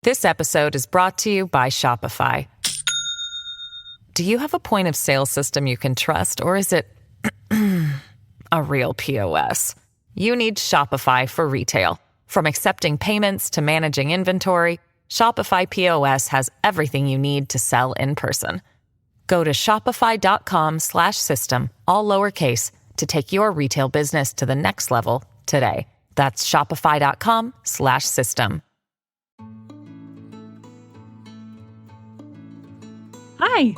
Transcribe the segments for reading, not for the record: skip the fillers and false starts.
This episode is brought to you by Shopify. Do you have a point of sale system you can trust, or is it a real POS? You need Shopify for retail. From accepting payments to managing inventory, Shopify POS has everything you need to sell in person. Go to shopify.com/system, all lowercase, to take your retail business to the next level today. That's shopify.com/system. Hi,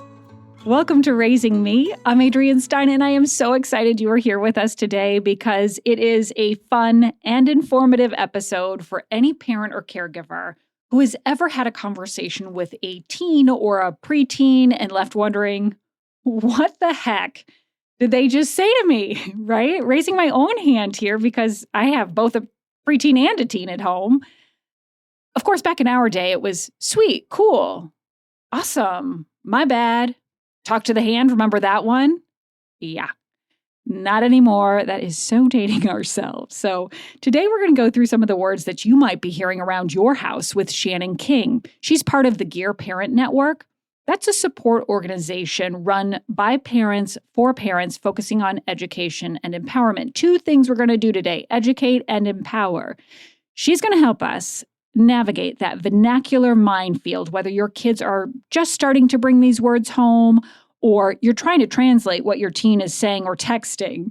welcome to Raising Me. I'm Adrienne Stein, and I am so excited you are here with us today because it is a fun and informative episode for any parent or caregiver who has ever had a conversation with a teen or a preteen and left wondering, what the heck did they just say to me, right? Raising my own hand here because I have both a preteen and a teen at home. Of course, back in our day, it was sweet, cool, awesome. My bad. Talk to the hand. Remember that one? Yeah. Not anymore. That is so dating ourselves. So today we're going to go through some of the words that you might be hearing around your house with Shannan King. She's part of the Gear Parent Network. That's a support organization run by parents for parents focusing on education and empowerment. Two things we're going to do today: educate and empower. She's going to help us navigate that vernacular minefield, whether your kids are just starting to bring these words home or you're trying to translate what your teen is saying or texting.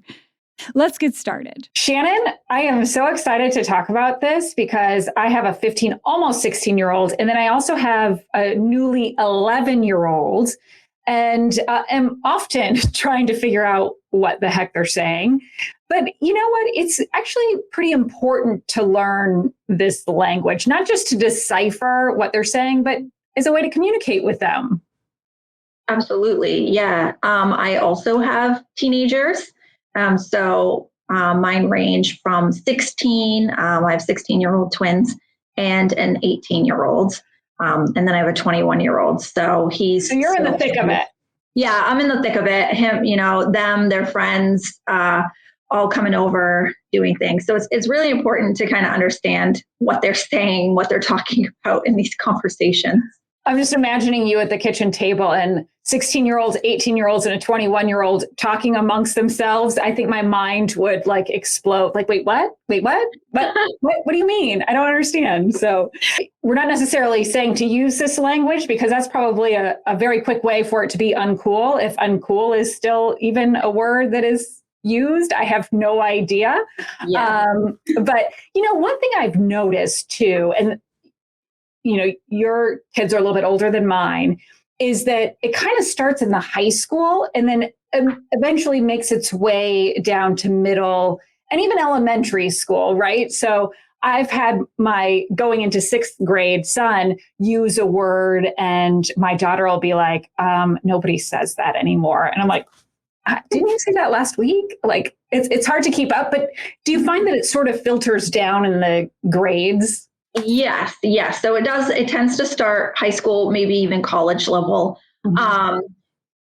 Let's get started. Shannan, I am so excited to talk about this because I have a 15, almost 16-year-old, and then I also have a newly 11-year-old, and am often trying to figure out what the heck they're saying. But you know what? It's actually pretty important to learn this language, not just to decipher what they're saying, but as a way to communicate with them. Absolutely. Yeah. I also have teenagers. Mine range from 16. I have 16-year-old twins and an 18-year-old. And then I have a 21-year-old. So you're in the thick of it. Yeah, I'm in the thick of it. Him, them, their friends, all coming over, doing things. So it's really important to kind of understand what they're saying, what they're talking about in these conversations. I'm just imagining you at the kitchen table and 16-year-olds, 18-year-olds, and a 21-year-old talking amongst themselves. I think my mind would explode. Wait, what? Wait, what? What do you mean? I don't understand. So we're not necessarily saying to use this language because that's probably a very quick way for it to be uncool. If uncool is still even a word that is used, I have no idea. Yeah. But one thing I've noticed too, and your kids are a little bit older than mine, is that it kind of starts in the high school and then eventually makes its way down to middle and even elementary school, right? So I've had my going into 6th grade son use a word and my daughter will be like, nobody says that anymore. And I'm like, didn't you say that last week? It's hard to keep up, but do you find that it sort of filters down in the grades? Yes. So it tends to start high school, maybe even college level. Mm-hmm.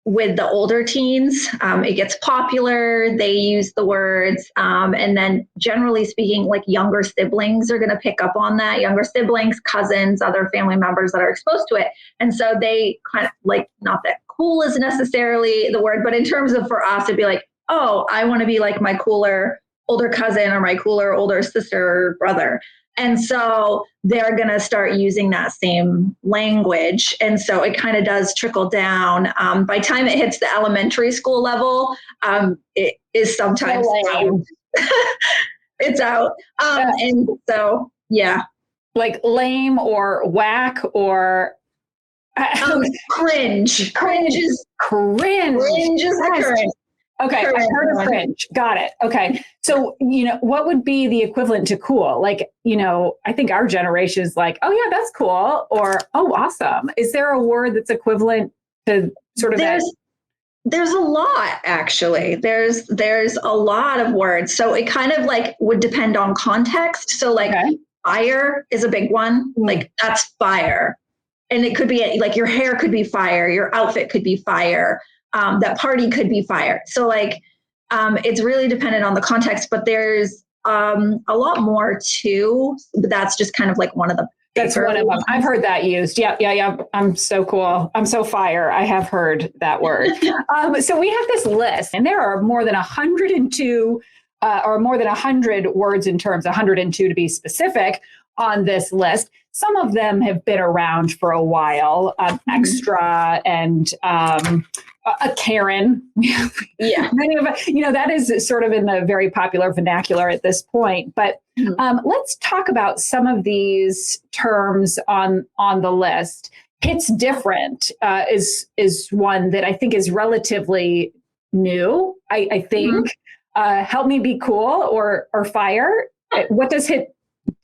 With the older teens, it gets popular. They use the words. And then generally speaking, younger siblings are going to pick up on that. Younger siblings, cousins, other family members that are exposed to it. And so they kind of not that cool is necessarily the word, but in terms of for us, it'd be like, oh, I want to be like my cooler older cousin or my cooler older sister or brother. And so they're going to start using that same language. And so it kind of does trickle down. By the time it hits the elementary school level, it is sometimes out. It's out. And so, yeah. Like lame or whack or... cringe. Cringe is the current. Okay, I heard of cringe. Got it. Okay. So, what would be the equivalent to cool? I think our generation is like, oh yeah, that's cool. Or, oh, awesome. Is there a word that's equivalent to sort of that? There's a lot, actually. There's a lot of words. So it kind of would depend on context. So fire is a big one. That's fire. And it could be your hair could be fire. Your outfit could be fire. That party could be fire. So it's really dependent on the context, but there's a lot more too. But that's just kind of one of the That's one of them. I've heard that used. Yeah. I'm so cool. I'm so fire. I have heard that word. So we have this list, and there are more than 102 or more than 100 words and terms, 102 to be specific, on this list. Some of them have been around for a while, extra and a Karen. Yeah. Many of that is sort of in the very popular vernacular at this point. But let's talk about some of these terms on the list. It's different is one that I think is relatively new. I think. Help me be cool or fire. What does hit?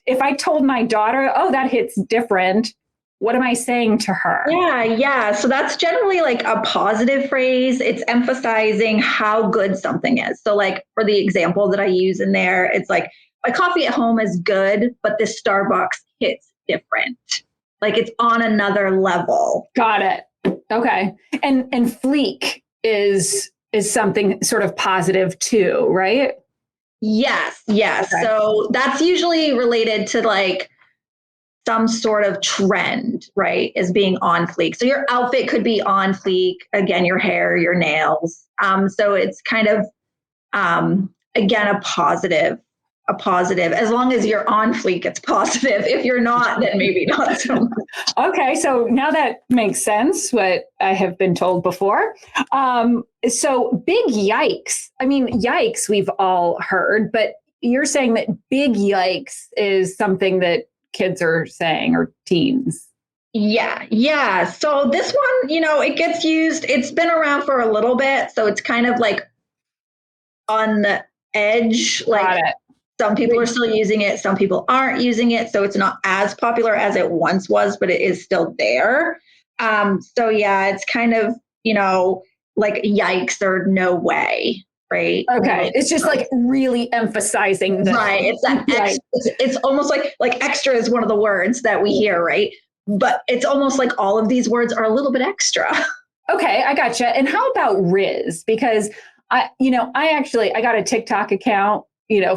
If I told my daughter, oh, that hits different, what am I saying to her? Yeah. So that's generally like a positive phrase. It's emphasizing how good something is. So like for the example that I use in there, it's like, my coffee at home is good, but this Starbucks hits different. Like it's on another level. Got it. Okay. And fleek is something sort of positive too, right? Yes. Okay. So that's usually related to like some sort of trend, right? As being on fleek. So your outfit could be on fleek. Again, your hair, your nails. So it's kind of, again, a positive. As long as you're on fleek, it's positive. If you're not, then maybe not so much. Okay, so now that makes sense, what I have been told before. So big yikes. I mean, yikes, we've all heard, but you're saying that big yikes is something that kids are saying, or teens. Yeah. So this one, it gets used. It's been around for a little bit. So it's kind of like on the edge. Like some people are still using it. Some people aren't using it. So it's not as popular as it once was, but it is still there. So yeah, it's kind of, like yikes or no way. Right. Okay. It's just like really emphasizing the right. It's that it's almost like extra is one of the words that we hear, right? But it's almost like all of these words are a little bit extra. Okay, I gotcha. And how about Riz? Because I got a TikTok account,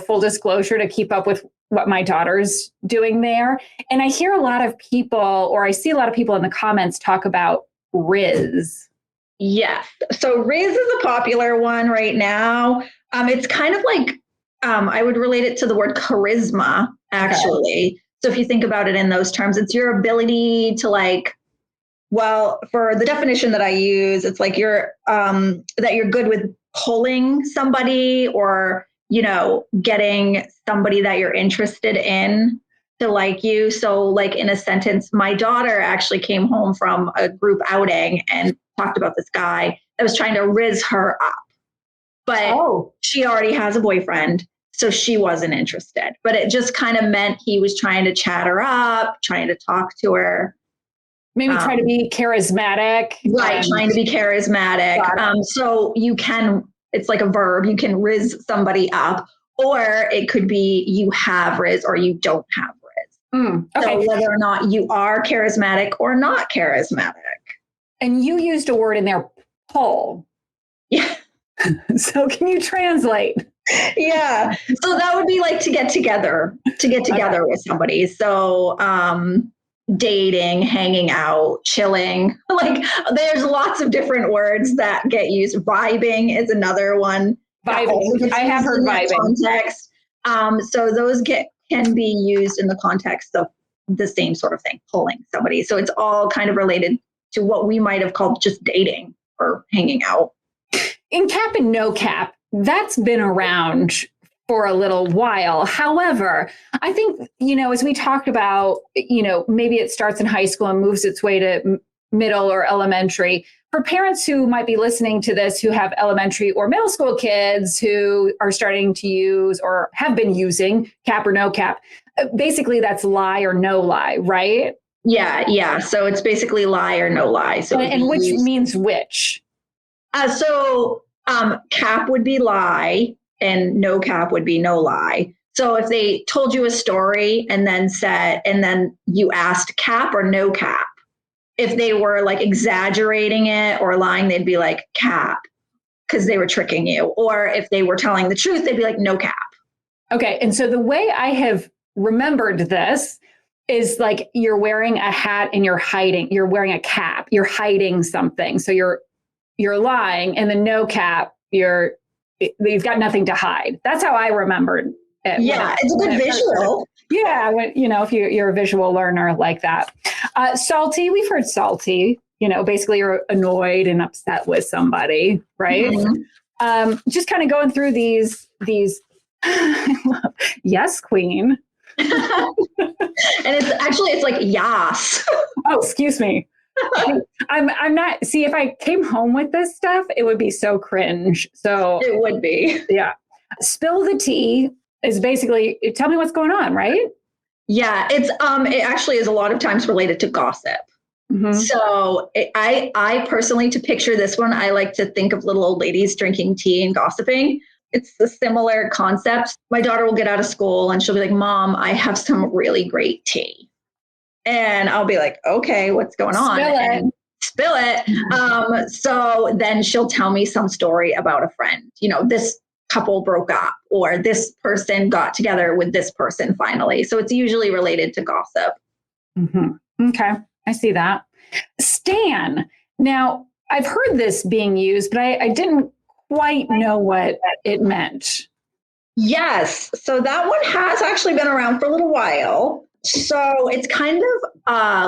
full disclosure, to keep up with what my daughter's doing there. And I hear a lot of people, or I see a lot of people in the comments talk about Riz. Yes. So Riz is a popular one right now. It's kind of like, I would relate it to the word charisma, actually. Okay. So if you think about it in those terms, it's your ability to for the definition that I use, it's like that you're good with pulling somebody or, getting somebody that you're interested in to like you. So like in a sentence, my daughter actually came home from a group outing and talked about this guy that was trying to riz her up, but she already has a boyfriend. So she wasn't interested, but it just kind of meant he was trying to chat her up, trying to talk to her. Maybe try to be charismatic. Right. Trying to be charismatic. So it's like a verb. You can riz somebody up, or it could be you have riz or you don't have riz. Okay. So whether or not you are charismatic or not charismatic. And you used a word in there, pull. Yeah. So can you translate? Yeah. So that would be like to get together with somebody. So dating, hanging out, chilling. Like there's lots of different words that get used. Vibing is another one. Vibing. I have heard vibing. Context. So those can be used in the context of the same sort of thing, pulling somebody. So it's all kind of related to what we might have called just dating or hanging out. In cap and no cap, that's been around for a little while. However, I think, as we talked about, maybe it starts in high school and moves its way to middle or elementary. For parents who might be listening to this, who have elementary or middle school kids who are starting to use or have been using cap or no cap, basically that's lie or no lie, right? Yeah. So it's basically lie or no lie. So and which means which? So cap would be lie and no cap would be no lie. So if they told you a story and then you asked cap or no cap, if they were like exaggerating it or lying, they'd be like cap because they were tricking you. Or if they were telling the truth, they'd be like no cap. Okay. And so the way I have remembered this is like you're wearing a hat and you're wearing a cap, you're hiding something. So you're lying, and the no cap, you've got nothing to hide. That's how I remembered it. Yeah, it's a good visual. Yeah, if you're a visual learner like that. Salty, we've heard salty. Basically you're annoyed and upset with somebody, right? Mm-hmm. Just kind of going through these. Yes, queen. And it's like yas. Oh, excuse me. I'm not. See, if I came home with this stuff, it would be so cringe. So it would be. Yeah. Spill the tea is basically tell me what's going on, right? Yeah, it actually is a lot of times related to gossip. Mm-hmm. So I personally, to picture this one, I like to think of little old ladies drinking tea and gossiping. It's a similar concept. My daughter will get out of school and she'll be like, Mom, I have some really great tea. And I'll be like, okay, what's going on? Spill it. So then she'll tell me some story about a friend. This couple broke up, or this person got together with this person finally. So it's usually related to gossip. Mm-hmm. Okay. I see that. Stan. Now, I've heard this being used, but I didn't quite know what it meant. Yes. So that one has actually been around for a little while. So it's kind of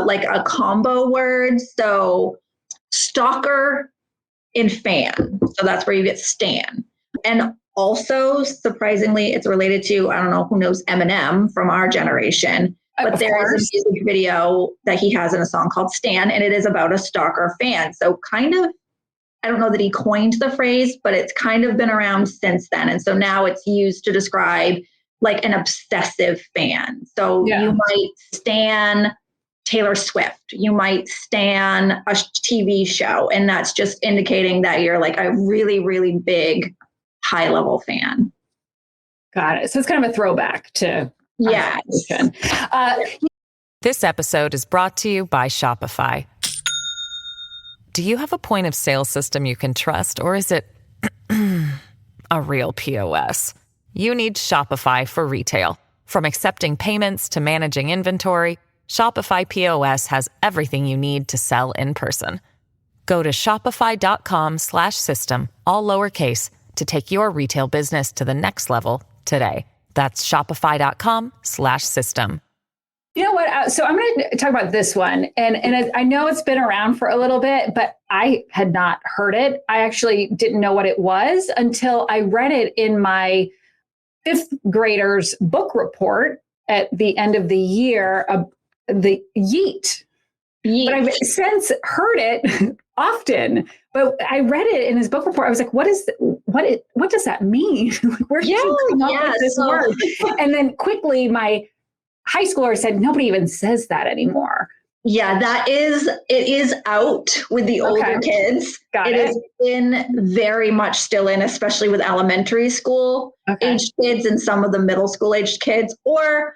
like a combo word. So stalker and fan. So that's where you get Stan. And also, surprisingly, it's related to, I don't know who knows Eminem from our generation. But there is a music video that he has in a song called Stan, and it is about a stalker fan. So kind of, I don't know that he coined the phrase, but it's kind of been around since then. And so now it's used to describe like an obsessive fan. So you might stan Taylor Swift, you might stan a TV show, and that's just indicating that you're like a really, really big, high-level fan. Got it. So it's kind of a throwback to... Yeah. This episode is brought to you by Shopify. Do you have a point of sale system you can trust, or is it a real POS? You need Shopify for retail. From accepting payments to managing inventory, Shopify POS has everything you need to sell in person. Go to shopify.com/system, all lowercase, to take your retail business to the next level today. That's shopify.com/system. You know what? So I'm going to talk about this one. And I know it's been around for a little bit, but I had not heard it. I actually didn't know what it was until I read it in my fifth grader's book report at the end of the year, the yeet. But I've since heard it often. But I read it in his book report. I was like, what does that mean? Where did you come up with this word? And then quickly my high schooler said, nobody even says that anymore. Yeah, it is out with the older kids. It has been very much still in, especially with elementary school aged kids and some of the middle school aged kids, or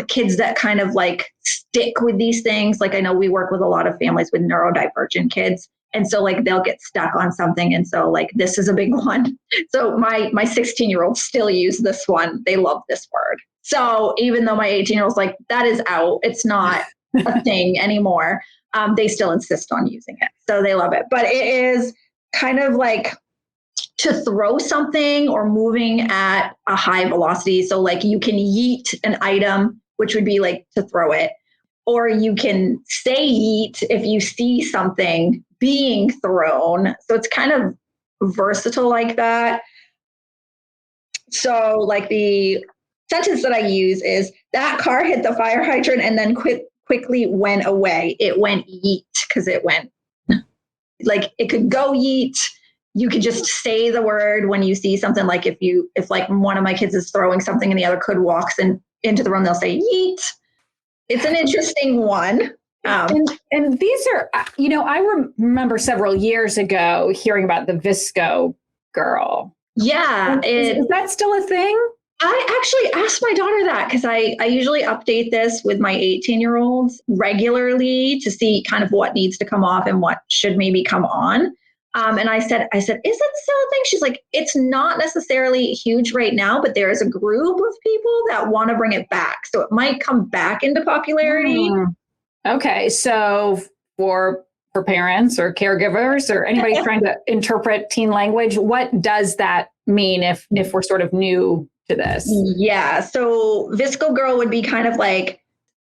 kids that kind of like stick with these things. Like I know we work with a lot of families with neurodivergent kids. And so like they'll get stuck on something. And so like this is a big one. So my 16-year-olds still use this one. They love this word. So even though my 18-year-old's like, that is out, it's not a thing anymore, they still insist on using it. So they love it. But it is kind of like to throw something or moving at a high velocity. So like you can yeet an item, which would be like to throw it. Or you can say yeet if you see something being thrown. So it's kind of versatile like that. So like the sentence that I use is, that car hit the fire hydrant and then quickly went away. It went yeet because it went, like it could go yeet. You could just say the word when you see something, like if like one of my kids is throwing something and the other kid walks into the room, they'll say yeet. It's an interesting one. And these are, I remember several years ago hearing about the Visco girl. Yeah. Is that still a thing? I actually asked my daughter that because I usually update this with my 18-year-olds regularly to see kind of what needs to come off and what should maybe come on. And I said, is it still a thing? She's like, it's not necessarily huge right now, but there is a group of people that want to bring it back. So it might come back into popularity. Okay. So for parents or caregivers or anybody trying to interpret teen language, what does that mean if we're sort of new to this? Yeah. So Visco Girl would be kind of like,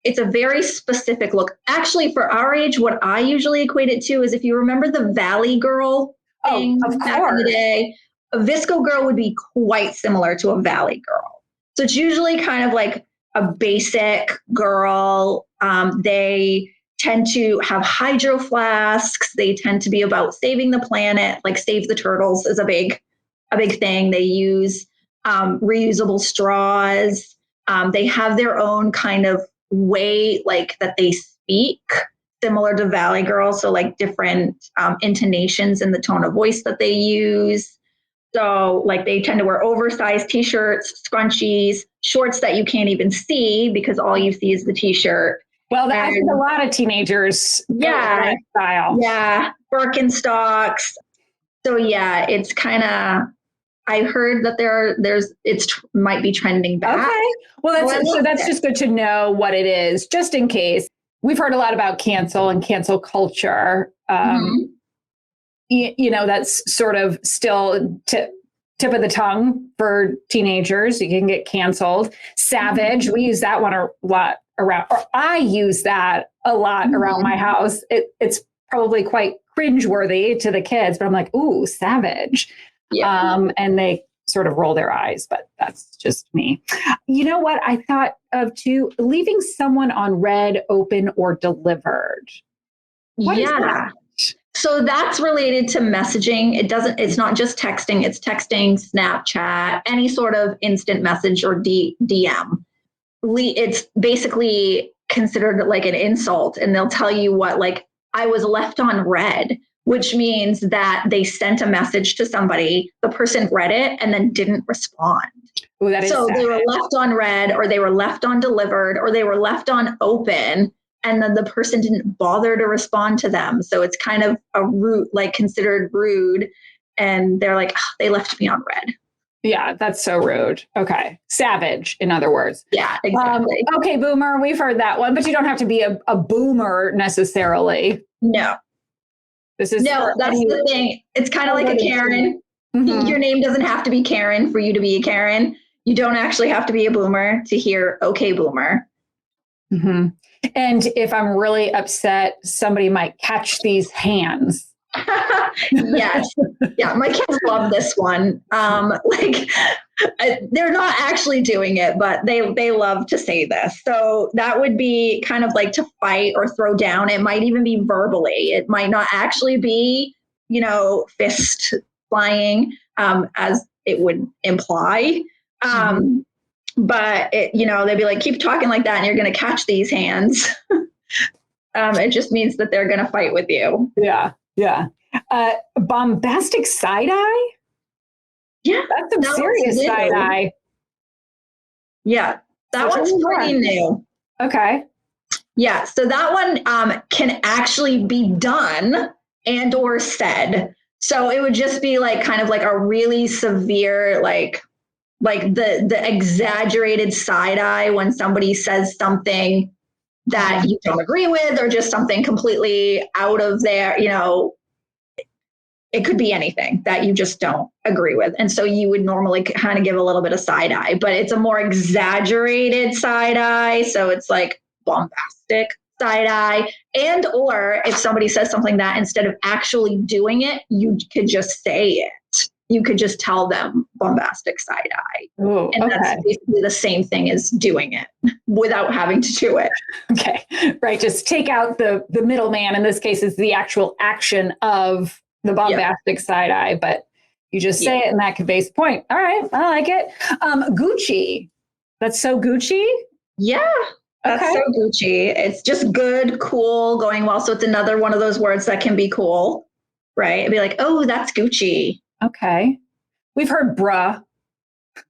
it's a very specific look. Actually, for our age, what I usually equate it to is if you remember the Valley Girl thing back in the day, a Visco Girl would be quite similar to a Valley Girl. So it's usually kind of like a basic girl. They tend to have hydro flasks. They tend to be about saving the planet, like Save the Turtles is a big thing. They use reusable straws. They have their own kind of way like that they speak, similar to Valley Girl. So like different intonations in the tone of voice that they use. So like they tend to wear oversized t-shirts, scrunchies, shorts that you can't even see because all you see is the t-shirt. Well, I think a lot of teenagers style. Yeah, Birkenstocks. So yeah, it's kind of, I heard that might be trending back. Okay. Well, that's just good to know what it is, just in case. We've heard a lot about cancel and cancel culture. That's sort of still tip of the tongue for teenagers. You can get canceled. Savage. We use that one a lot around, or I use that a lot around my house. It's probably quite cringeworthy to the kids, but I'm like, ooh, savage. Yeah. And they sort of roll their eyes, but that's just me. You know what I thought of too? Leaving someone on read, open, or delivered. What is that? So that's related to messaging. It's not just texting, it's texting, Snapchat, any sort of instant message or DM. It's basically considered like an insult, and they'll tell you what, like, I was left on read, which means that they sent a message to somebody, the person read it and then didn't respond. Ooh, that is so sad. They were left on read, or they were left on delivered, or they were left on open, and then the person didn't bother to respond to them. So it's kind of considered rude. And they're like, oh, they left me on read. Yeah, that's so rude. Okay. Savage, in other words. Yeah, exactly. Okay, boomer, we've heard that one, but you don't have to be a boomer necessarily. No. That's the thing. It's kind of like a Karen. Mm-hmm. Your name doesn't have to be Karen for you to be a Karen. You don't actually have to be a boomer to hear okay, boomer. Mm-hmm. And if I'm really upset, somebody might catch these hands. Yes. Yeah. My kids love this one. They're not actually doing it, but they love to say this. So that would be kind of like to fight or throw down. It might even be verbally. It might not actually be, fist flying, as it would imply. But they'd be like, keep talking like that and you're going to catch these hands. It just means that they're going to fight with you. Yeah. Yeah. Bombastic side eye? Yeah. That's some serious side eye. Yeah. That one's pretty new. Okay. Yeah. So that one can actually be done and or said. So it would just be like kind of like a really severe, like the exaggerated side eye when somebody says something that you don't agree with, or just something completely out of there, it could be anything that you just don't agree with. And so you would normally kind of give a little bit of side eye, but it's a more exaggerated side eye. So it's like bombastic side eye. And, or if somebody says something that instead of actually doing it, you could just say it. You could just tell them bombastic side eye. Ooh, and that's basically the same thing as doing it without having to do it. Okay. Right. Just take out the middleman. In this case, it's the actual action of the bombastic side eye, but you just say it and that conveys the point. All right. I like it. Gucci. That's so Gucci. Yeah. That's so Gucci. It's just good, cool, going well. So it's another one of those words that can be cool, right? It'd be like, oh, that's Gucci. Okay. We've heard bruh.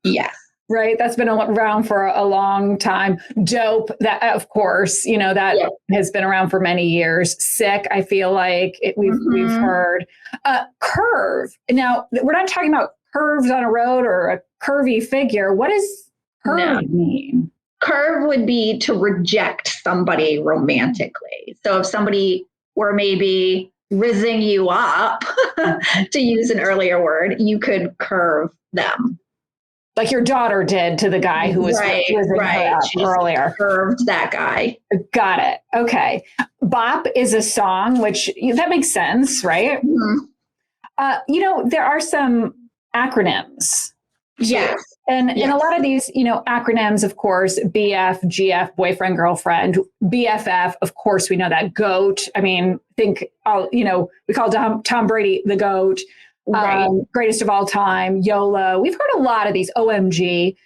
Yes. right? That's been around for a long time. Dope, that of course, that has been around for many years. Sick, I feel like we've heard. Curve. Now, we're not talking about curves on a road or a curvy figure. What does curve mean? Curve would be to reject somebody romantically. So if somebody were maybe rizzing you up, to use an earlier word, you could curve them. Like your daughter did to the guy who was rizzing her up earlier. Curved that guy. Got it. Okay. Bop is a song, which that makes sense, right? Mm-hmm. There are some acronyms. Yes. And a lot of these, acronyms, of course, BF, GF, boyfriend, girlfriend, BFF, of course, we know that. GOAT. I mean, we call Tom Brady the GOAT, greatest of all time, YOLO. We've heard a lot of these, OMG.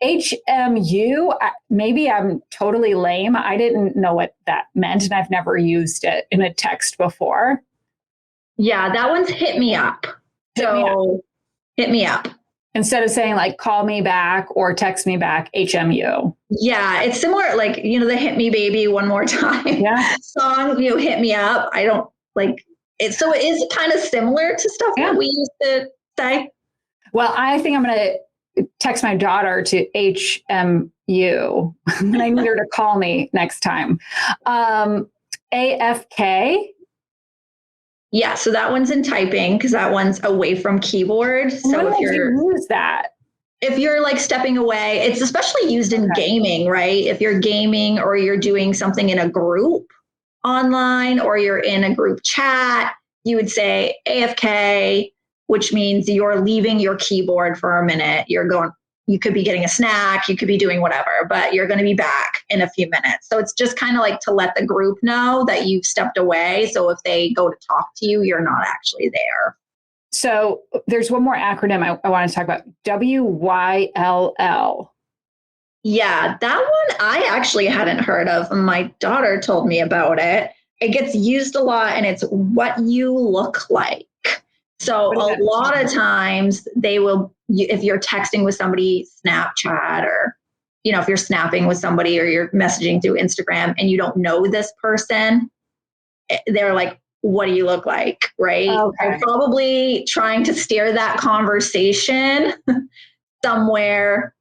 HMU, maybe I'm totally lame. I didn't know what that meant, and I've never used it in a text before. Yeah, that one's hit me up. Hit me up. Instead of saying like, call me back or text me back, HMU. Yeah, it's similar, like, the Hit Me Baby One More Time song, hit me up. I don't like it. So it is kind of similar to stuff that we used to say. Well, I think I'm going to text my daughter to HMU. I need her to call me next time. AFK. Yeah, so that one's in typing because that one's away from keyboard. So if you use that, if you're like stepping away, it's especially used in gaming, right? If you're gaming or you're doing something in a group online or you're in a group chat, you would say AFK, which means you're leaving your keyboard for a minute. You could be getting a snack, you could be doing whatever, but you're going to be back in a few minutes. So it's just kind of like to let the group know that you've stepped away. So if they go to talk to you, you're not actually there. So there's one more acronym I want to talk about, WYLL. Yeah, that one I actually hadn't heard of. My daughter told me about it. It gets used a lot and it's what you look like. So a lot of times they will, if you're texting with somebody, Snapchat, or, if you're snapping with somebody or you're messaging through Instagram and you don't know this person, they're like, what do you look like? Right. Okay. They're probably trying to steer that conversation somewhere,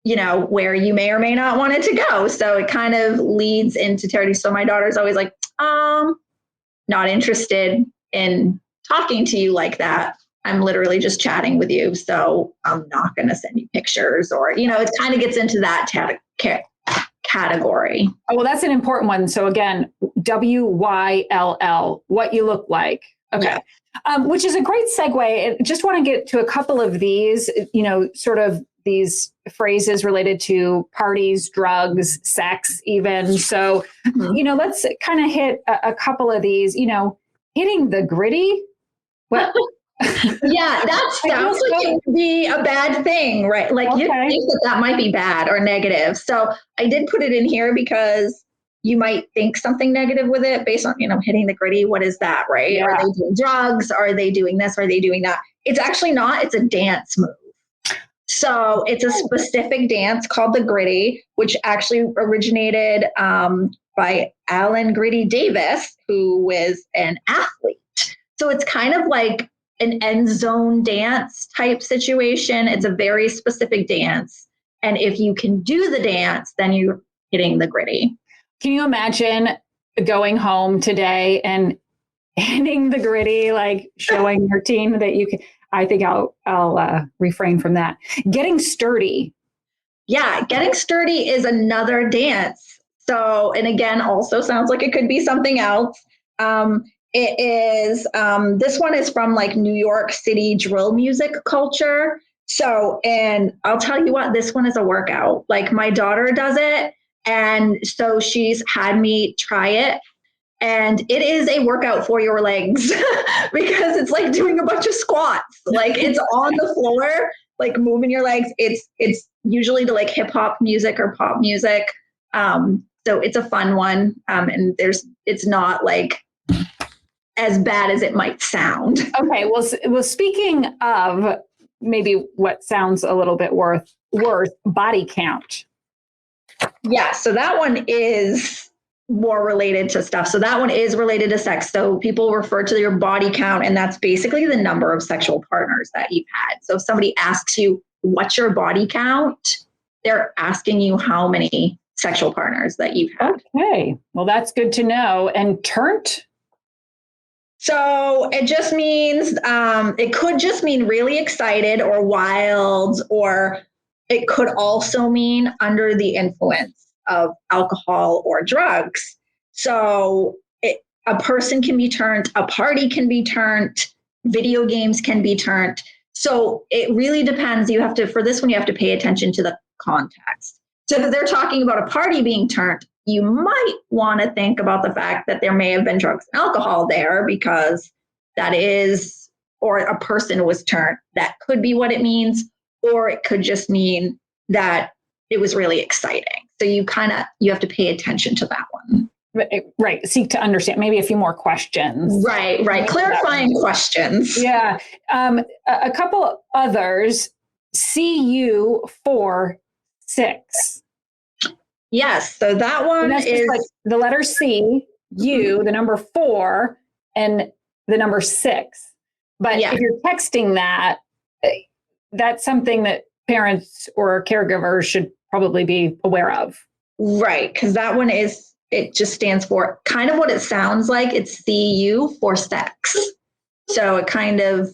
where you may or may not want it to go. So it kind of leads into territory. So my daughter's always like, not interested in talking to you like that. I'm literally just chatting with you. So I'm not going to send you pictures or, it kind of gets into that category. Oh, well, that's an important one. So again, WYLL, what you look like. Okay. Yeah. Which is a great segue. I just want to get to a couple of these, sort of these phrases related to parties, drugs, sex, even. So, let's kind of hit a couple of these, hitting the gritty. What? Yeah, that sounds like it would be a bad thing, right? Like you think that might be bad or negative. So I did put it in here because you might think something negative with it based on, hitting the gritty. What is that, right? Yeah. Are they doing drugs? Are they doing this? Are they doing that? It's actually not. It's a dance move. So it's a specific dance called the gritty, which actually originated by Alan Gritty Davis, who was an athlete. So it's kind of like an end zone dance type situation. It's a very specific dance. And if you can do the dance, then you're hitting the gritty. Can you imagine going home today and hitting the gritty, like showing your team that you can? I think I'll refrain from that. Getting sturdy. Yeah, getting sturdy is another dance. So, and again, also sounds like it could be something else. It is, this one is from like New York City drill music culture. So, and I'll tell you what, this one is a workout. Like my daughter does it. And so she's had me try it. And it is a workout for your legs because it's like doing a bunch of squats. Like it's on the floor, like moving your legs. It's usually to like hip hop music or pop music. So it's a fun one. And it's not like as bad as it might sound. Okay. Well, speaking of maybe what sounds a little bit worse, body count. Yeah, so that one is more related to stuff. So that one is related to sex. So people refer to your body count, and that's basically the number of sexual partners that you've had. So if somebody asks you, what's your body count? They're asking you how many sexual partners that you've had. Okay, well, that's good to know. And turnt? So it just means, it could just mean really excited or wild, or it could also mean under the influence of alcohol or drugs. So a person can be turned, a party can be turned, video games can be turned. So it really depends. You have to, for this one, you have to pay attention to the context. So if they're talking about a party being turned, you might want to think about the fact that there may have been drugs and alcohol there, because that is, or a person was turned. That could be what it means, or it could just mean that it was really exciting. So you have to pay attention to that one. Right. Seek to understand. Maybe a few more questions. Right. Clarifying questions. Yeah. A couple others. CU 4-6. Yes. So that one is like the letter C, U, the number 4, and the number 6. But if you're texting that, that's something that parents or caregivers should probably be aware of. Right. Because that one it just stands for kind of what it sounds like. It's CU for sex. So it kind of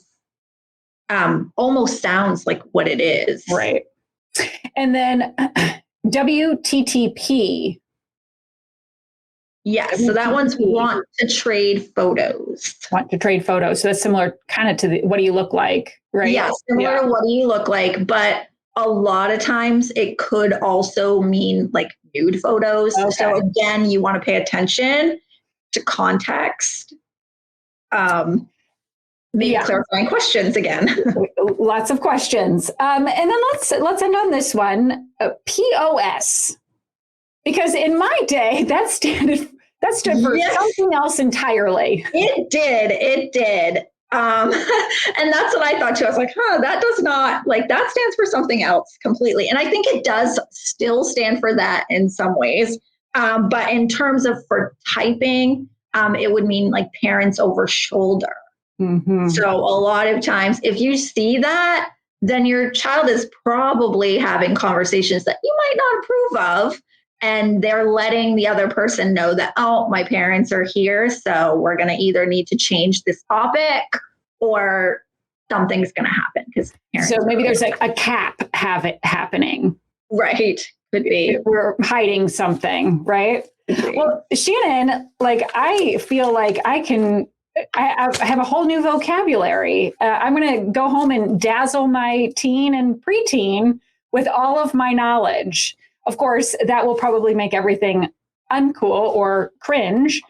almost sounds like what it is. Right. And then WTTP. Yes. So that one's want to trade photos. Want to trade photos. So that's similar kind of to what do you look like, right? Yeah, similar to what do you look like. But a lot of times it could also mean like nude photos. Okay. So again, you want to pay attention to context. Maybe clarifying questions again. Lots of questions. And then let's end on this one. POS. Because in my day, that stood for something else entirely. It did. And that's what I thought too. I was like, that does not, like, that stands for something else completely. And I think it does still stand for that in some ways. But in terms of for typing, it would mean like parents over shoulder. Mm-hmm. So a lot of times if you see that, then your child is probably having conversations that you might not approve of. And they're letting the other person know that, oh, my parents are here. So we're going to either need to change this topic or something's going to happen. So maybe there's like a cap happening. Right. Could be. We're hiding something, right? Well, Shannan, like, I feel like I have a whole new vocabulary. I'm going to go home and dazzle my teen and preteen with all of my knowledge. Of course, that will probably make everything uncool or cringe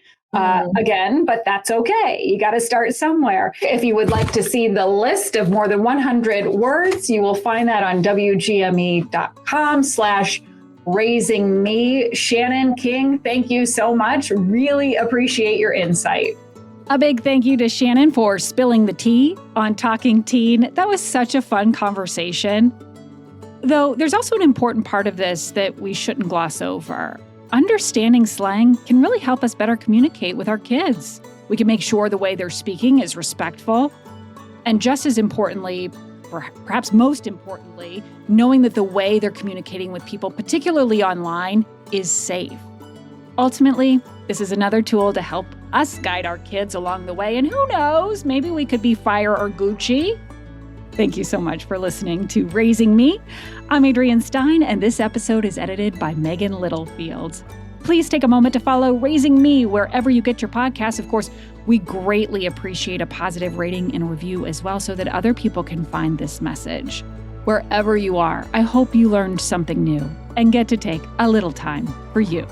again, but that's okay. You got to start somewhere. If you would like to see the list of more than 100 words, you will find that on wgme.com/raisingme. Shannan King, thank you so much. Really appreciate your insight. A big thank you to Shannan for spilling the tea on Talking Teen. That was such a fun conversation. Though there's also an important part of this that we shouldn't gloss over. Understanding slang can really help us better communicate with our kids. We can make sure the way they're speaking is respectful. And just as importantly, perhaps most importantly, knowing that the way they're communicating with people, particularly online, is safe. Ultimately, this is another tool to help us guide our kids along the way. And who knows, maybe we could be Fire or Gucci. Thank you so much for listening to Raising Me. I'm Adrienne Stein, and this episode is edited by Megan Littlefield. Please take a moment to follow Raising Me wherever you get your podcasts. Of course, we greatly appreciate a positive rating and review as well so that other people can find this message. Wherever you are, I hope you learned something new and get to take a little time for you.